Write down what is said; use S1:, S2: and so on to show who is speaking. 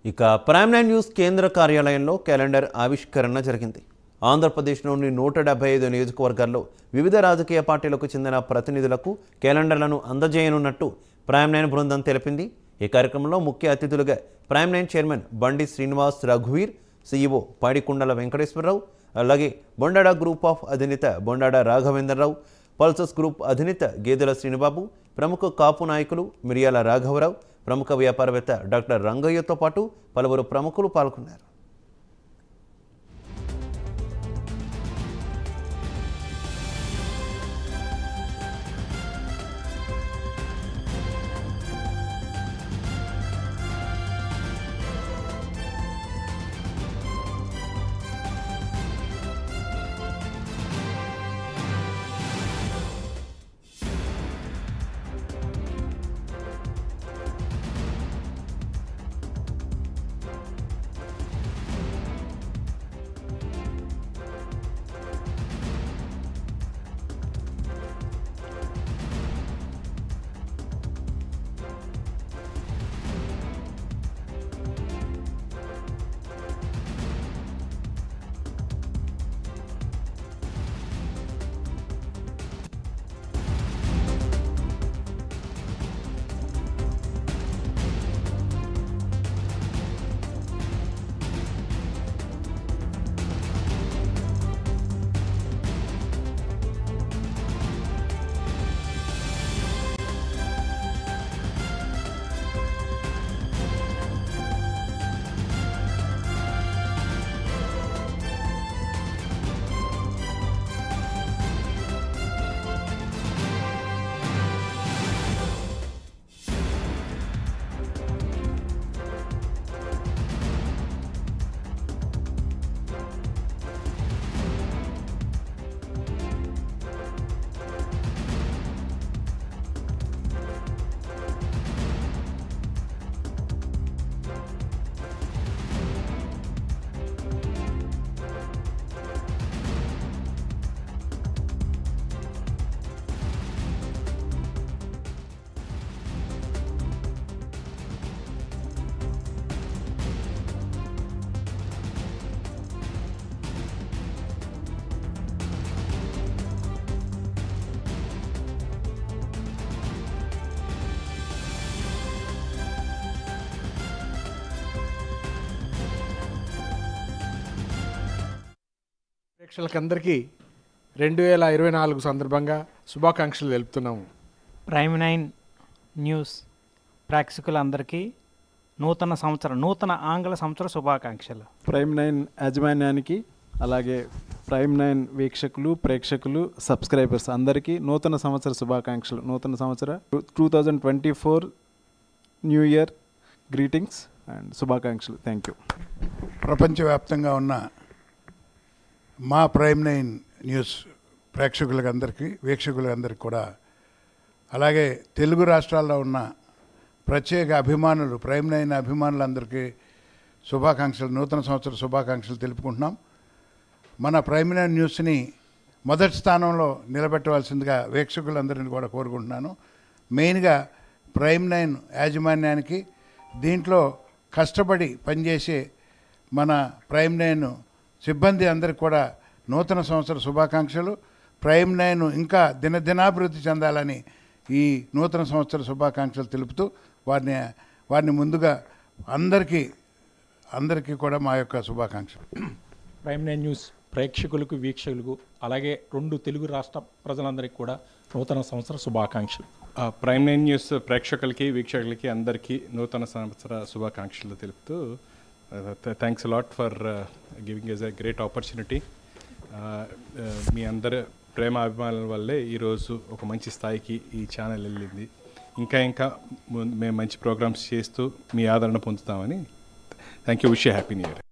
S1: ఇక prime nine news కేంద్ర కార్యాలయంలో క్యాలెండర్ ఆవిష్కరణ జరిగింది. ఆంధ్రప్రదేశ్లోని 175 నియోజకవర్గాల్లో వివిధ రాజకీయ పార్టీలకు చెందిన ప్రతినిధులకు క్యాలెండర్లను అందజేయనున్నట్టు ప్రైమ్ నైన్ బృందం తెలిపింది. ఈ కార్యక్రమంలో ముఖ్య అతిథులుగా ప్రైమ్ నైన్ చైర్మన్ బండి శ్రీనివాస్ రఘువీర్, సీఈఓ పైడికుండల వెంకటేశ్వరరావు, అలాగే బొండాడ గ్రూప్ ఆఫ్ అధినేత బొండాడ రాఘవేంద్రరావు, పల్సస్ గ్రూప్ అధినేత గేదెల శ్రీనిబాబు, ప్రముఖ కాపు నాయకులు మిరియాల రాఘవరావు, ప్రముఖ వ్యాపారవేత్త డాక్టర్ రంగయ్యతో పాటు పలువురు ప్రముఖులు పాల్గొన్నారు.
S2: ప్రేక్షకులందరికీ 2024 సందర్భంగా శుభాకాంక్షలు తెలుపుతున్నాము.
S3: ప్రైమ్ నైన్ న్యూస్ ప్రేక్షకులందరికీ నూతన ఆంగ్ల సంవత్సర శుభాకాంక్షలు.
S4: ప్రైమ్ నైన్ యాజమాన్యానికి, అలాగే ప్రైమ్ నైన్ వీక్షకులు, ప్రేక్షకులు, సబ్స్క్రైబర్స్ అందరికీ నూతన సంవత్సర శుభాకాంక్షలు. నూతన సంవత్సర 2024 న్యూ ఇయర్ గ్రీటింగ్స్ అండ్ శుభాకాంక్షలు. Thank you.
S5: ప్రపంచవ్యాప్తంగా ఉన్న మా ప్రైమ్ నైన్ న్యూస్ ప్రేక్షకులందరికీ, వీక్షకులందరికీ కూడా, అలాగే తెలుగు రాష్ట్రాల్లో ఉన్న ప్రత్యేక అభిమానులు, ప్రైమ్ నైన్ అభిమానులందరికీ శుభాకాంక్షలు, నూతన సంవత్సర శుభాకాంక్షలు తెలుపుకుంటున్నాం. మన ప్రైమ్ నైన్ న్యూస్ని మొదటి స్థానంలో నిలబెట్టవలసిందిగా వీక్షకులందరినీ కూడా కోరుకుంటున్నాను. మెయిన్గా ప్రైమ్ నైన్ యాజమాన్యానికి, దీంట్లో కష్టపడి పనిచేసే మన ప్రైమ్ నైన్ సిబ్బంది అందరికి కూడా నూతన సంవత్సర శుభాకాంక్షలు. ప్రైమ్ నైన్ ఇంకా దినదినాభివృద్ధి చెందాలని ఈ నూతన సంవత్సర శుభాకాంక్షలు తెలుపుతూ వారిని ముందుగా అందరికీ కూడా మా యొక్క శుభాకాంక్షలు.
S6: ప్రైమ్ నైన్ న్యూస్ ప్రేక్షకులకు, వీక్షకులకు, అలాగే 2 తెలుగు రాష్ట్ర ప్రజలందరికీ కూడా నూతన సంవత్సర శుభాకాంక్షలు.
S7: ప్రైమ్ నైన్ న్యూస్ ప్రేక్షకులకి, వీక్షకులకి అందరికీ నూతన సంవత్సర శుభాకాంక్షలు తెలుపుతూ thanks a lot for giving us a great opportunity. మీ అందరి ప్రేమ అభిమానుల వల్లే ఈరోజు ఒక మంచి స్థాయికి ఈ ఛానల్ వెళ్ళింది. ఇంకా మేము మంచి ప్రోగ్రామ్స్ చేస్తూ మీ ఆదరణ పొందుతామని. Thank you. Wish you happy new year.